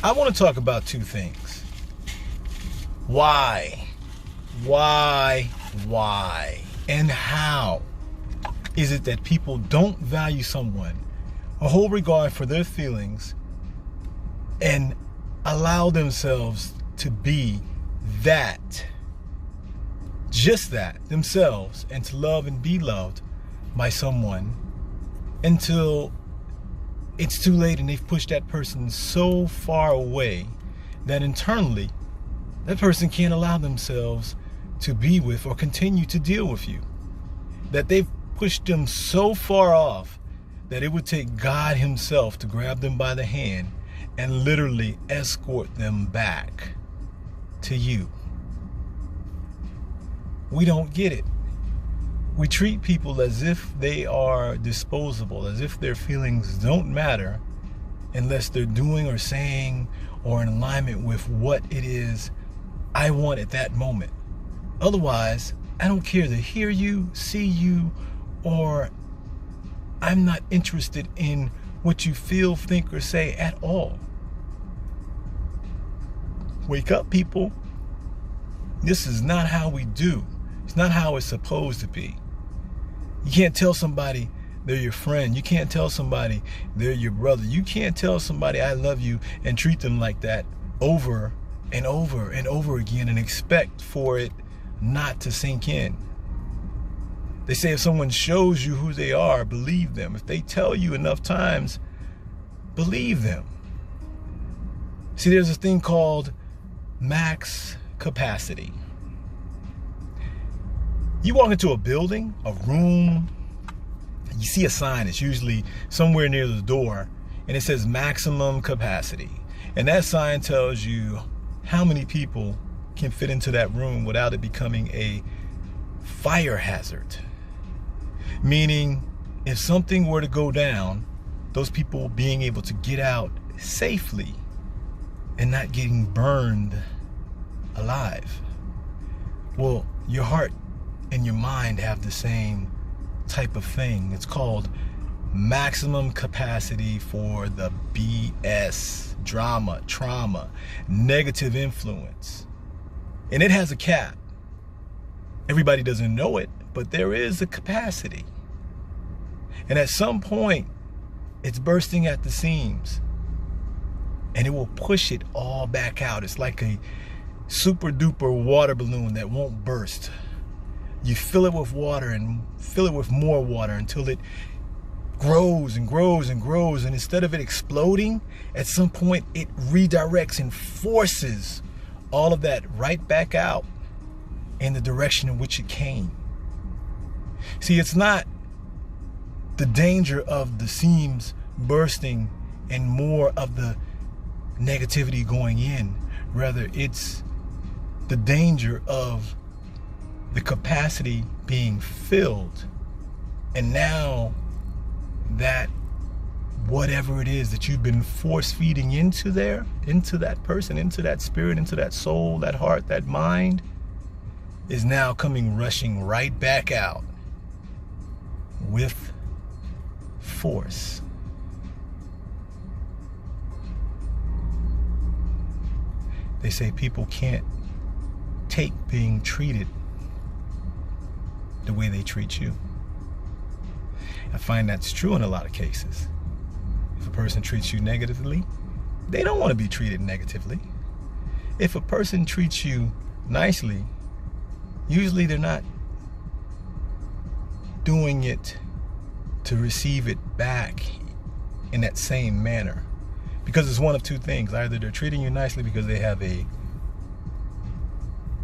I want to talk about two things. Why, and how is it that people don't value someone or hold regard for their feelings and allow themselves to be that, just that, themselves, and to love and be loved by someone until it's too late and they've pushed that person so far away that internally that person can't allow themselves to be with or continue to deal with you. That they've pushed them so far off that it would take God himself to grab them by the hand and literally escort them back to you. We don't get it. We treat people as if they are disposable, as if their feelings don't matter unless they're doing or saying or in alignment with what it is I want at that moment. Otherwise, I don't care to hear you, see you, or I'm not interested in what you feel, think, or say at all. Wake up, people. This is not how we do. It's not how it's supposed to be. You can't tell somebody they're your friend. You can't tell somebody they're your brother. You can't tell somebody I love you and treat them like that over and over and over again and expect for it not to sink in. They say if someone shows you who they are, believe them. If they tell you enough times, believe them. See, there's this thing called max capacity. You walk into a building, a room, you see a sign. It's usually somewhere near the door, and it says maximum capacity. And that sign tells you how many people can fit into that room without it becoming a fire hazard. Meaning, if something were to go down, those people being able to get out safely and not getting burned alive. Well, your heart and your mind have the same type of thing. It's called maximum capacity for the BS, drama, trauma, negative influence. And it has a cap. Everybody doesn't know it, but there is a capacity. And at some point, it's bursting at the seams. And it will push it all back out. It's like a super duper water balloon that won't burst. You fill it with water and fill it with more water until it grows and grows and grows. And instead of it exploding, at some point it redirects and forces all of that right back out in the direction in which it came. See, it's not the danger of the seams bursting and more of the negativity going in. Rather, it's the danger of the capacity being filled. And now that whatever it is that you've been force feeding into there, into that person, into that spirit, into that soul, that heart, that mind, is now coming rushing right back out with force. They say people can't take being treated the way they treat you. I find that's true in a lot of cases. If a person treats you negatively, they don't want to be treated negatively. If a person treats you nicely, usually they're not doing it to receive it back in that same manner. Because it's one of two things. Either they're treating you nicely because they have a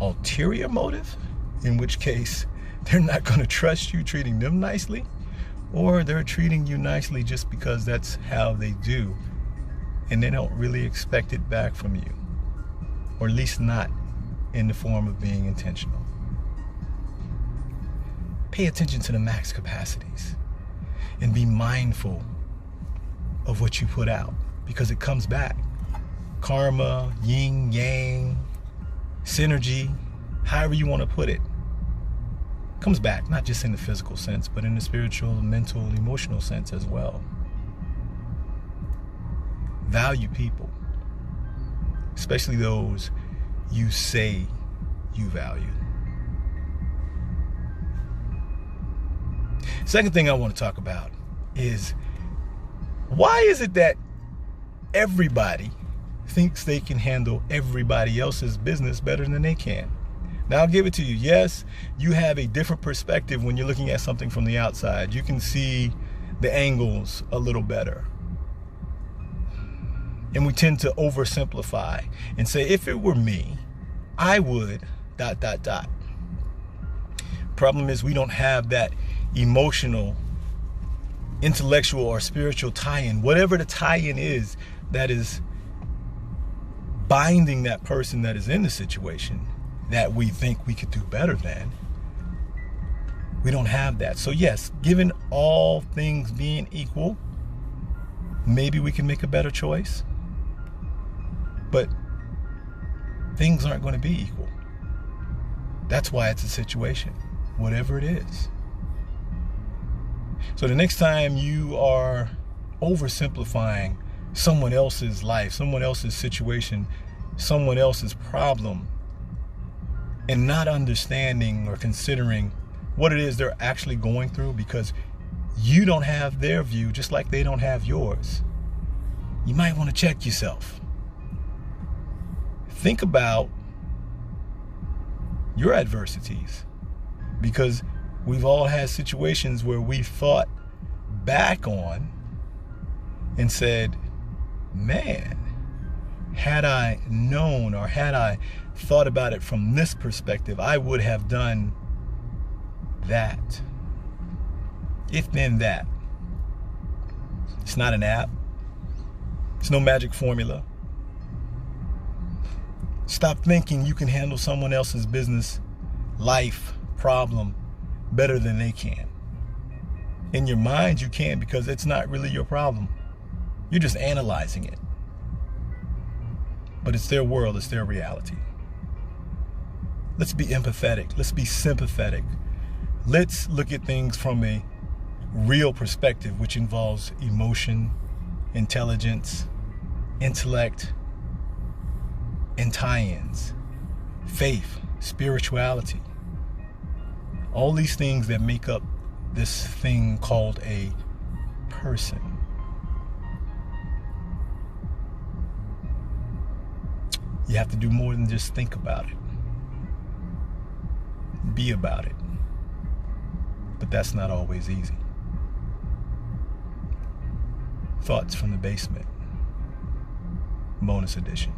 ulterior motive, in which case they're not going to trust you treating them nicely, or they're treating you nicely just because that's how they do, and they don't really expect it back from you, or at least not in the form of being intentional. Pay attention to the max capacities and be mindful of what you put out, because it comes back. Karma, yin, yang, synergy, however you want to put it, comes back, not just in the physical sense, but in the spiritual, mental, emotional sense as well. Value people. especially those you say you value. Second thing I want to talk about is, why is it that everybody thinks they can handle everybody else's business better than they can? Now, I'll give it to you. Yes, you have a different perspective when you're looking at something from the outside. You can see the angles a little better. And we tend to oversimplify and say, if it were me, I would ... Problem is, we don't have that emotional, intellectual, or spiritual tie-in. Whatever the tie-in is that is binding that person that is in the situation that we think we could do better than, we don't have that. So yes, given all things being equal, maybe we can make a better choice. But things aren't going to be equal. That's why it's a situation, whatever it is. So the next time you are oversimplifying someone else's life, someone else's situation, someone else's problem, and not understanding or considering what it is they're actually going through, because you don't have their view just like they don't have yours, you might want to check yourself. Think about your adversities, because we've all had situations where we thought back on and said, man, had I known, or had I thought about it from this perspective, I would have done that. If then that. It's not an app. It's no magic formula. Stop thinking you can handle someone else's business, life, problem better than they can. In your mind, you can, because it's not really your problem. You're just analyzing it. But it's their world, it's their reality. Let's be empathetic. Let's be sympathetic. Let's look at things from a real perspective, which involves emotion, intelligence, intellect, and tie-ins, faith, spirituality. All these things that make up this thing called a person. You have to do more than just think about it. Be about it. But that's not always easy. Thoughts from the Base Ment, bonus edition.